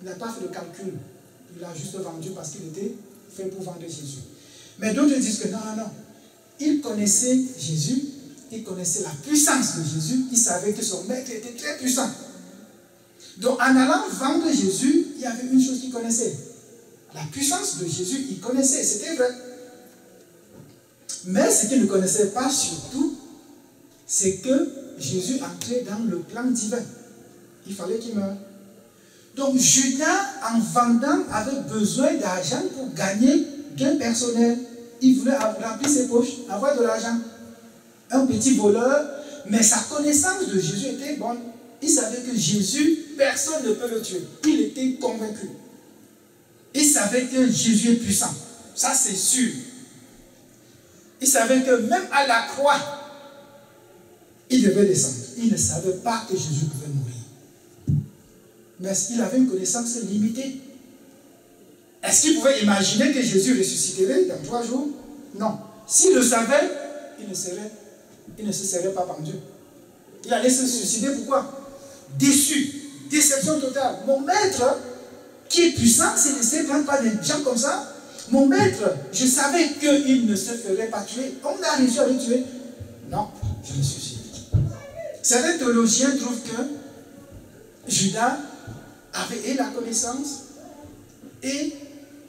Il n'a pas fait de calcul. Il a juste vendu parce qu'il était fait pour vendre Jésus. Mais d'autres disent que non, non, non. Il connaissait Jésus. Il connaissait la puissance de Jésus. Il savait que son maître était très puissant. Donc en allant vendre Jésus, il y avait une chose qu'il connaissait. La puissance de Jésus, il connaissait. C'était vrai. Mais ce qu'il ne connaissait pas surtout, c'est que Jésus entrait dans le plan divin. Il fallait qu'il meure. Donc Judas, en vendant, avait besoin d'argent pour gagner gain personnel. Il voulait remplir ses poches, avoir de l'argent. Un petit voleur, mais sa connaissance de Jésus était bonne. Il savait que Jésus, personne ne peut le tuer. Il était convaincu. Il savait que Jésus est puissant. Ça, c'est sûr. Il savait que même à la croix, il devait descendre. Il ne savait pas que Jésus pouvait mourir. Mais il avait une connaissance limitée. Est-ce qu'il pouvait imaginer que Jésus ressusciterait dans 3 jours? Non. S'il le savait, il ne se serait pas pendu. Il allait se suicider. Pourquoi? Déçu. Déception totale. Mon maître, qui est puissant, s'il ne se prend pas des gens comme ça, mon maître, je savais qu'il ne se ferait pas tuer. On a réussi à le tuer. Non, je me suicide. Certains théologiens trouvent que Judas avait la connaissance et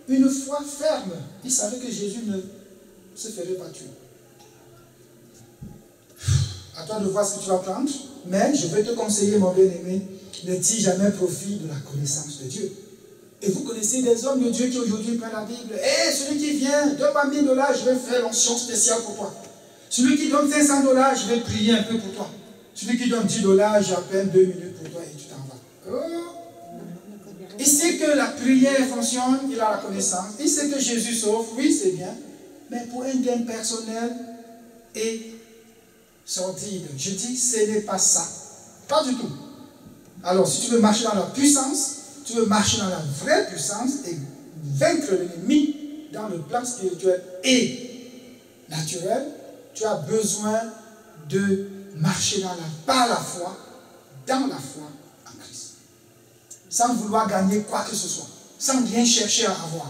une foi ferme. Il savait que Jésus ne se ferait pas tuer. À toi de voir ce que tu vas prendre, mais je vais te conseiller, mon bien-aimé, ne tire jamais profit de la connaissance de Dieu. Et vous connaissez des hommes de Dieu qui aujourd'hui prennent la Bible. Hé, celui qui vient, donne-moi 1000 $, je vais faire l'onction spéciale pour toi. Celui qui donne 500 $, je vais prier un peu pour toi. Celui qui donne 10 $, j'ai à peine 2 minutes pour toi et tu t'en vas. Oh. Il sait que la prière fonctionne, il a la connaissance. Il sait que Jésus sauve, oui, c'est bien. Mais pour un gain personnel et sordide, je dis, ce n'est pas ça. Pas du tout. Alors, si tu veux marcher dans la puissance, tu veux marcher dans la vraie puissance et vaincre l'ennemi dans le plan spirituel et naturel, tu as besoin de marcher par la foi, dans la foi en Christ. Sans vouloir gagner quoi que ce soit, sans rien chercher à avoir.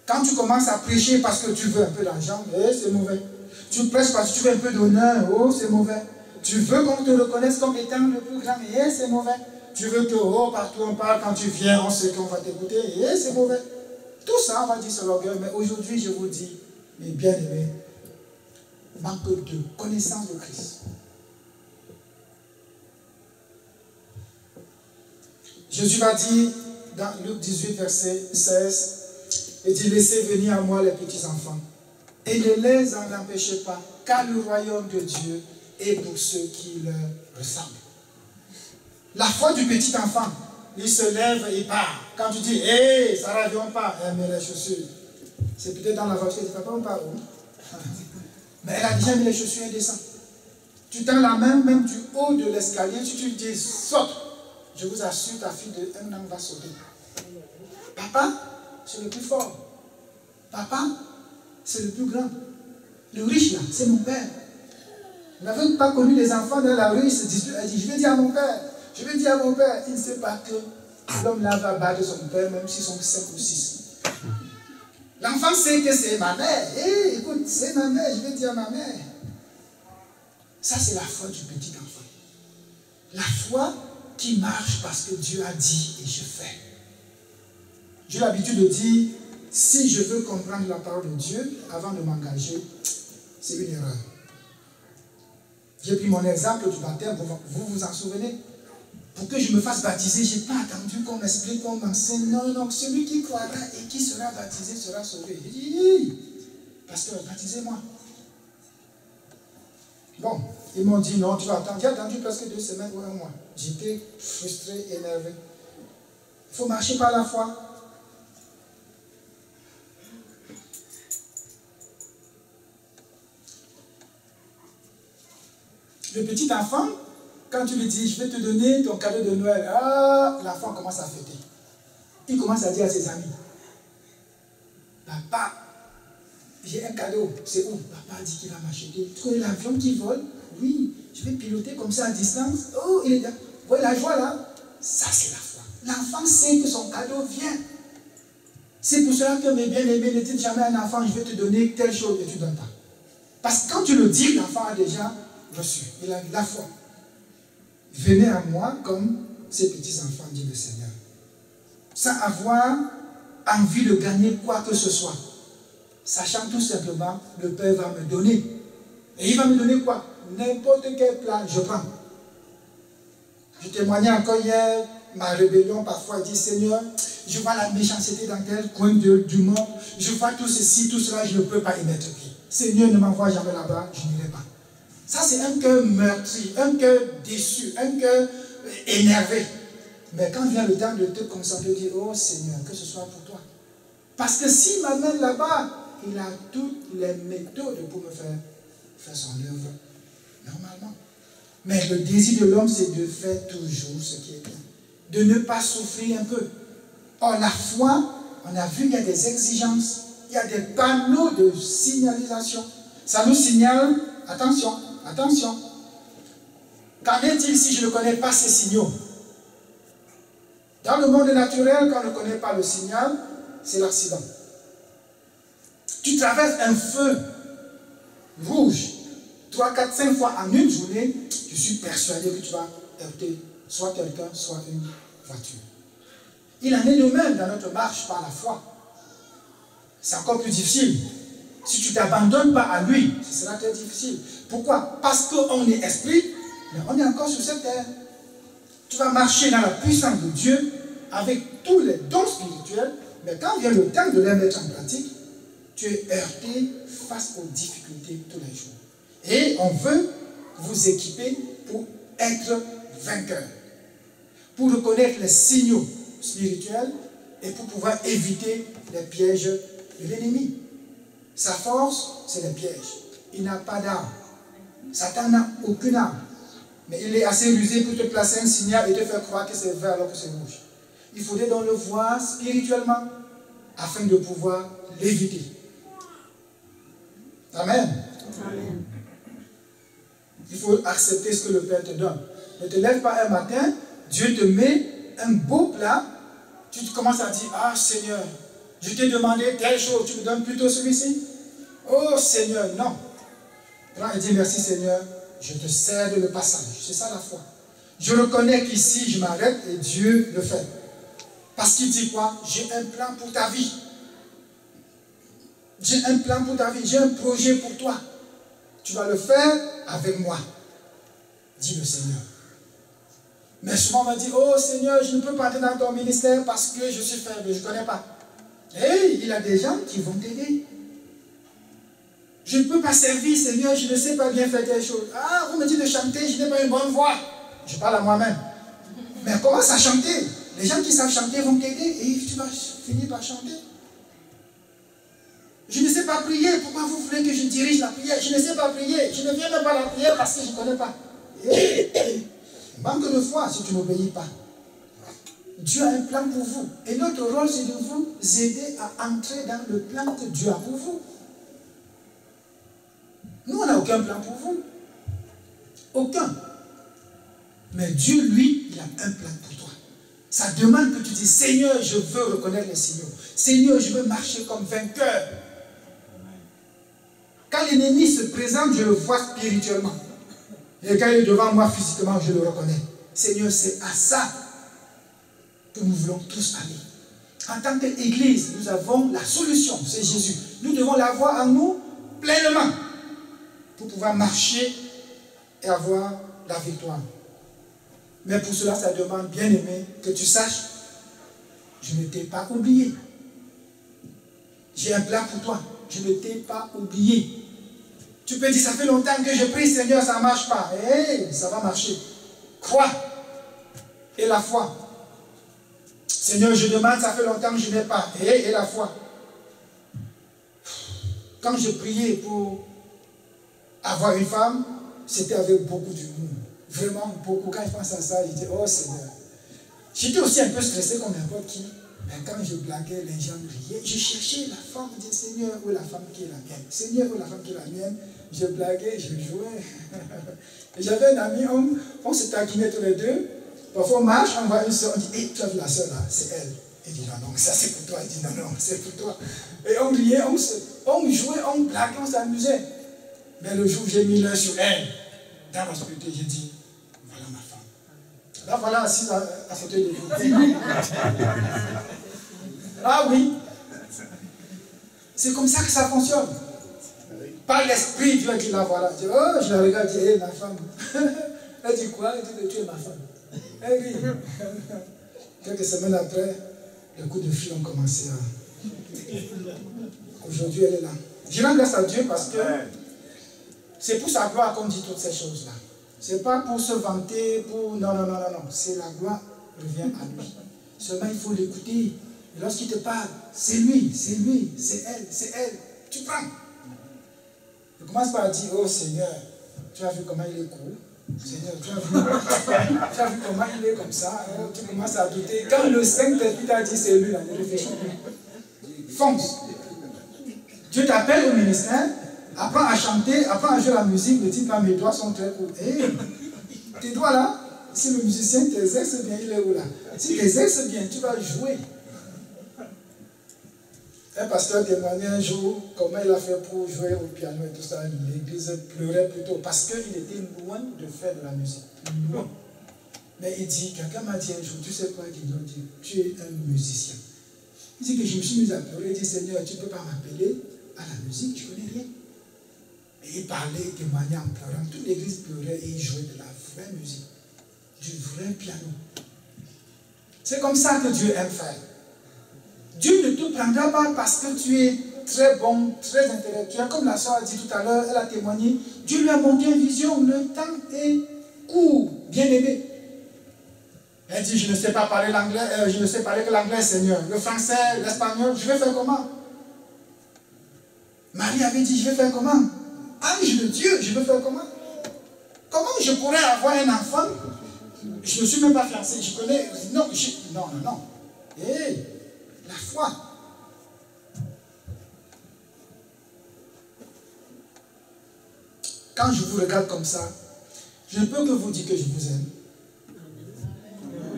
Quand tu commences à prêcher parce que tu veux un peu d'argent, c'est mauvais. Tu prêches parce que tu veux un peu d'honneur, oh, c'est mauvais. Tu veux qu'on te reconnaisse comme étant le plus grand, c'est mauvais. Tu veux que, oh, partout on parle, quand tu viens, on sait qu'on va t'écouter, c'est mauvais. Tout ça, on va dire, c'est l'orgueil. Mais aujourd'hui, je vous dis, mes bien-aimés, manque de connaissance de Christ. Jésus va dire dans Luc 18, verset 16, il dit, laissez venir à moi les petits enfants et ne les en empêchez pas, car le royaume de Dieu est pour ceux qui leur ressemblent. La foi du petit enfant, il se lève et part. Quand tu dis, hé, Sarah, viens, on part, elle met les chaussures. C'est peut-être dans la voiture, il dit, papa, on part où? Mais elle a déjà mis les chaussures et descend. Tu tends la main, même du haut de l'escalier, si tu lui dis saute, je vous assure, ta fille de 1 an va sauter. Papa, c'est le plus fort. Papa, c'est le plus grand. Le riche là, c'est mon père. Vous n'avez pas connu les enfants dans la rue, ils se disent, elle dit, je vais dire à mon père, je vais dire à mon père. Il ne sait pas que l'homme là va battre son père, même s'ils sont 5 ou 6. L'enfant sait que c'est ma mère. Hé, écoute, c'est ma mère, je vais dire à ma mère. Ça, c'est la foi du petit enfant. La foi qui marche parce que Dieu a dit et je fais. J'ai l'habitude de dire, si je veux comprendre la parole de Dieu, avant de m'engager, c'est une erreur. J'ai pris mon exemple du baptême, vous vous en souvenez? Pour que je me fasse baptiser, je n'ai pas attendu qu'on m'explique, qu'on m'enseigne. Non, non, celui qui croira et qui sera baptisé sera sauvé. J'ai dit, pasteur, baptisez-moi. Bon, ils m'ont dit, non, tu vas attendre. J'ai attendu presque 2 semaines ou 1 mois. J'étais frustré, énervé. Il faut marcher par la foi. Le petit enfant, quand tu lui dis, je vais te donner ton cadeau de Noël, ah, l'enfant commence à fêter. Il commence à dire à ses amis, papa, j'ai un cadeau, c'est où? Papa dit qu'il va m'acheter. Tu connais l'avion qui vole? Oui, je vais piloter comme ça à distance. Oh, il est là. Vous voyez la joie là? Ça, c'est la foi. L'enfant sait que son cadeau vient. C'est pour cela que mes bien-aimés ne disent jamais à un enfant, je vais te donner telle chose et tu ne donnes pas. Parce que quand tu le dis, l'enfant a déjà reçu. Il a la foi. Venez à moi comme ces petits enfants, dit le Seigneur. Sans avoir envie de gagner quoi que ce soit. Sachant tout simplement, le Père va me donner. Et il va me donner quoi? N'importe quel plat, je prends. Je témoignais encore hier, ma rébellion parfois dit, Seigneur, je vois la méchanceté dans tel coin du monde, je vois tout ceci, tout cela, je ne peux pas y mettre pied. Seigneur, ne m'envoie jamais là-bas, je n'irai pas. Ça, c'est un cœur meurtri, un cœur déçu, un cœur énervé. Mais quand vient le temps de te concentrer, dire, oh Seigneur, que ce soit pour toi. Parce que s'il m'amène là-bas, il a toutes les méthodes pour me faire son œuvre normalement. Mais le désir de l'homme, c'est de faire toujours ce qui est bien. De ne pas souffrir un peu. Or, la foi, on a vu, il y a des exigences, il y a des panneaux de signalisation. Ça nous signale, attention, attention. Qu'en est-il si je ne connais pas ces signaux? Dans le monde naturel, quand on ne connaît pas le signal, c'est l'accident. Tu traverses un feu rouge 3, 4, 5 fois en une journée, je suis persuadé que tu vas heurter soit quelqu'un, soit une voiture. Il en est de même dans notre marche par la foi. C'est encore plus difficile. Si tu ne t'abandonnes pas à lui, ce sera très difficile. Pourquoi? Parce qu'on est esprit, mais on est encore sur cette terre. Tu vas marcher dans la puissance de Dieu avec tous les dons spirituels, mais quand vient le temps de les mettre en pratique, tu es heurté face aux difficultés tous les jours. Et on veut vous équiper pour être vainqueur, pour reconnaître les signaux spirituels et pour pouvoir éviter les pièges de l'ennemi. Sa force, c'est les pièges. Il n'a pas d'arme. Satan n'a aucune arme. Mais il est assez rusé pour te placer un signal et te faire croire que c'est vert alors que c'est rouge. Il faudrait donc le voir spirituellement afin de pouvoir l'éviter. Amen. Amen. Il faut accepter ce que le Père te donne. Ne te lève pas un matin, Dieu te met un beau plat, tu commences à dire, ah Seigneur, je t'ai demandé telle chose, tu me donnes plutôt celui-ci? Oh Seigneur, non. Prends et dis merci Seigneur, je te cède le passage. C'est ça la foi. Je reconnais qu'ici je m'arrête et Dieu le fait. Parce qu'il dit quoi? J'ai un plan pour ta vie. J'ai un plan pour ta vie, j'ai un projet pour toi. Tu vas le faire avec moi, dit le Seigneur. Mais souvent on va dire, oh Seigneur, je ne peux pas entrer dans ton ministère parce que je suis faible, je ne connais pas. Et il y a des gens qui vont t'aider. Je ne peux pas servir, Seigneur, je ne sais pas bien faire telle chose. Ah, vous me dites de chanter, je n'ai pas une bonne voix. Je parle à moi-même. Mais commence à chanter. Les gens qui savent chanter vont t'aider et tu vas finir par chanter. Je ne sais pas prier. Pourquoi vous voulez que je dirige la prière? Je ne sais pas prier. Je ne viens même pas à la prière parce que je ne connais pas. Manque de foi si tu n'obéis pas. Dieu a un plan pour vous. Et notre rôle, c'est de vous aider à entrer dans le plan que Dieu a pour vous. Nous, on n'a aucun plan pour vous. Aucun. Mais Dieu, lui, il a un plan pour toi. Ça demande que tu dis, Seigneur, je veux reconnaître les signaux. Seigneur, je veux marcher comme vainqueur. Quand l'ennemi se présente, je le vois spirituellement. Et quand il est devant moi physiquement, je le reconnais. Seigneur, c'est à ça que nous voulons tous aller. En tant qu'Église, nous avons la solution, c'est Jésus. Nous devons l'avoir en nous pleinement pour pouvoir marcher et avoir la victoire. Mais pour cela, ça demande, bien aimé, que tu saches, je ne t'ai pas oublié. J'ai un plan pour toi. Je ne t'ai pas oublié. Tu peux dire, ça fait longtemps que je prie, Seigneur, ça ne marche pas. Hey, ça va marcher. Crois. Et la foi. Seigneur, je demande, ça fait longtemps que je n'ai pas. Et la foi. Quand je priais pour avoir une femme, c'était avec beaucoup d'humour. Vraiment beaucoup. Quand je pense à ça, je dis, oh Seigneur. J'étais aussi un peu stressé comme n'importe qui. Mais quand je blaguais, les gens riaient. Je cherchais la femme, je disais, Seigneur, où est la femme qui est la mienne? Seigneur, où est la femme qui est la mienne? Je blaguais, je jouais. J'avais un ami, on se taquinait tous les deux. Parfois on marche, on voit une soeur, on dit, hé, tu as vu la soeur là? C'est elle. Il dit, non, ça c'est pour toi. Il dit, non, c'est pour toi. Et on riait, on jouait, on blaguait, on s'amusait. Mais le jour où j'ai mis l'œil sur elle, dans la spiritualité, j'ai dit, voilà ma femme. Là, voilà, assise à côté de vous. Ah oui. C'est comme ça que ça fonctionne. Par l'esprit, Dieu a dit, là, voilà. Je dis, oh, je la regarde, je dis, hé, ma femme. Elle dit quoi? Elle dit, tu es ma femme. Elle rit. Quelques semaines après, les coups de fil ont commencé à... Aujourd'hui, elle est là. Je rends grâce à Dieu parce que c'est pour sa gloire qu'on dit toutes ces choses-là. Ce n'est pas pour se vanter, pour... Non. C'est la gloire revient à lui. Seulement, il faut l'écouter. Et lorsqu'il te parle, c'est lui, c'est elle. Tu prends. Je commence par dire, oh Seigneur, tu as vu comment il est court? Seigneur, tu as vu comment il est comme ça? Tu commences à douter. Quand le Saint-Esprit t'a dit, c'est lui, là, ne réfléchis plus. Fonce. Dieu t'appelle au ministère, apprends à chanter, apprends à jouer la musique, ne dis pas mes doigts sont très courts. Hey, tes doigts là, si le musicien t'exerce bien, il est où là? Si tu exerces bien, tu vas jouer. Un pasteur témoignait un jour comment il a fait pour jouer au piano et tout ça. L'église pleurait plutôt parce qu'il était loin de faire de la musique. Loin. Mais il dit, quelqu'un m'a dit un jour, tu sais quoi? Il dit, tu es un musicien. Il dit que je me suis mis à pleurer. Il dit, Seigneur, tu ne peux pas m'appeler à la musique, tu ne connais rien. Et il parlait, il témoignait en pleurant. Toute l'église pleurait et il jouait de la vraie musique. Du vrai piano. C'est comme ça que Dieu aime faire. Dieu ne te prendra pas parce que tu es très bon, très intellectuel. Comme la soeur a dit tout à l'heure, elle a témoigné. Dieu lui a montré une vision. Le temps est court, bien aimé. Elle dit, je ne sais pas parler l'anglais, je ne sais parler que l'anglais, Seigneur. Le français, l'espagnol, je vais faire comment? Marie avait dit, je vais faire comment? Ange de Dieu, je vais faire comment? Comment je pourrais avoir un enfant? Je ne suis même pas fiancé, je connais... Non. Hé, la foi. Quand je vous regarde comme ça, je ne peux que vous dire que je vous aime.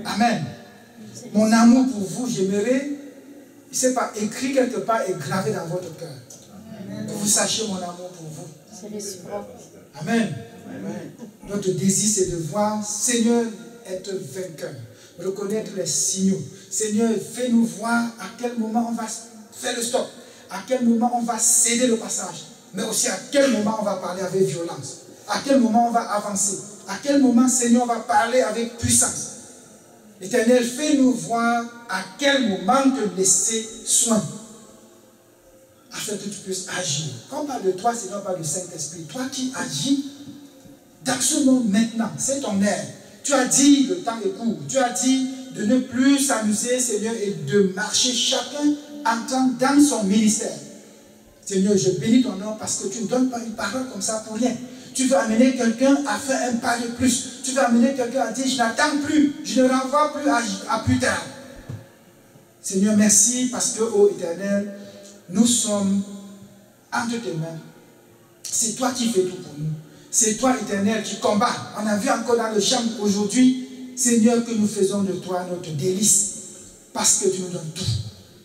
Amen. Mon amour pour vous, j'aimerais, je ne sais pas, écrit quelque part et gravé dans votre cœur. Que vous sachiez mon amour pour vous. C'est réciproque. Amen. Amen. Notre désir, c'est de voir, Seigneur, être vainqueur. Reconnaître les signaux. Seigneur, fais-nous voir à quel moment on va faire le stop. À quel moment on va céder le passage. Mais aussi à quel moment on va parler avec violence. À quel moment on va avancer. À quel moment, Seigneur, on va parler avec puissance. L'Éternel, fais-nous voir à quel moment te laisser soin. Afin que tu puisses agir. Quand on parle de toi, Seigneur, on parle du Saint-Esprit. Toi qui agis dans ce monde maintenant, c'est ton air. Tu as dit, le temps est court. Tu as dit de ne plus s'amuser, Seigneur, et de marcher chacun en temps dans son ministère. Seigneur, je bénis ton nom parce que tu ne donnes pas une parole comme ça pour rien. Tu veux amener quelqu'un à faire un pas de plus. Tu veux amener quelqu'un à dire, je n'attends plus, je ne renvoie plus à plus tard. Seigneur, merci parce que, ô Éternel, nous sommes entre tes mains. C'est toi qui fais tout pour nous. C'est toi, Éternel, qui combat. On a vu encore dans le chant aujourd'hui, Seigneur, que nous faisons de toi notre délice. Parce que tu nous donnes tout.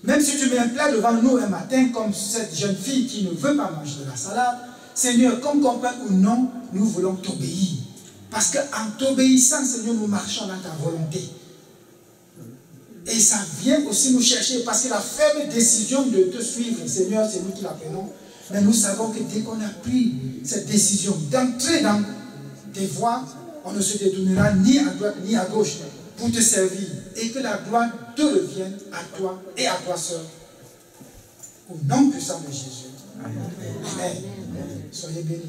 Même si tu mets un plat devant nous un matin, comme cette jeune fille qui ne veut pas manger de la salade, Seigneur, qu'on comprenne ou non, nous voulons t'obéir. Parce qu'en t'obéissant, Seigneur, nous marchons dans ta volonté. Et ça vient aussi nous chercher, parce que la ferme décision de te suivre, Seigneur, c'est nous qui l'appelons. Mais nous savons que dès qu'on a pris cette décision d'entrer dans tes voies, on ne se détournera ni à droite ni à gauche pour te servir. Et que la gloire te revienne à toi et à toi seul. Au nom puissant de Jésus. Amen. Soyez bénis.